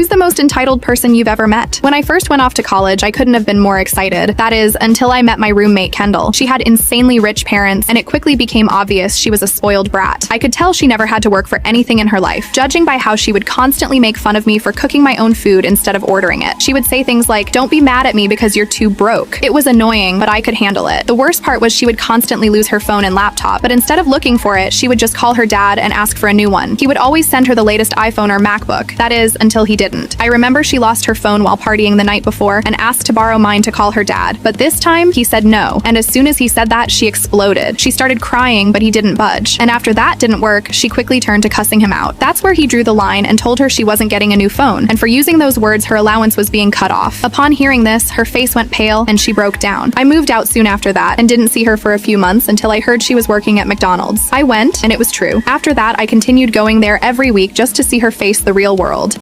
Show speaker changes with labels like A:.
A: Who's the most entitled person you've ever met? When I first went off to college, I couldn't have been more excited. That is, until I met my roommate Kendall. She had insanely rich parents, and it quickly became obvious she was a spoiled brat. I could tell she never had to work for anything in her life, judging by how she would constantly make fun of me for cooking my own food instead of ordering it. She would say things like, "Don't be mad at me because you're too broke." It was annoying, but I could handle it. The worst part was she would constantly lose her phone and laptop, but instead of looking for it, she would just call her dad and ask for a new one. He would always send her the latest iPhone or MacBook. That is, until he didn't. I remember she lost her phone while partying the night before and asked to borrow mine to call her dad, but this time he said no, and as soon as he said that, she exploded. She started crying, but he didn't budge. And after that didn't work, she quickly turned to cussing him out. That's where he drew the line and told her she wasn't getting a new phone, and for using those words, her allowance was being cut off. Upon hearing this, her face went pale and she broke down. I moved out soon after that and didn't see her for a few months until I heard she was working at McDonald's. I went, and it was true. After that, I continued going there every week just to see her face the real world.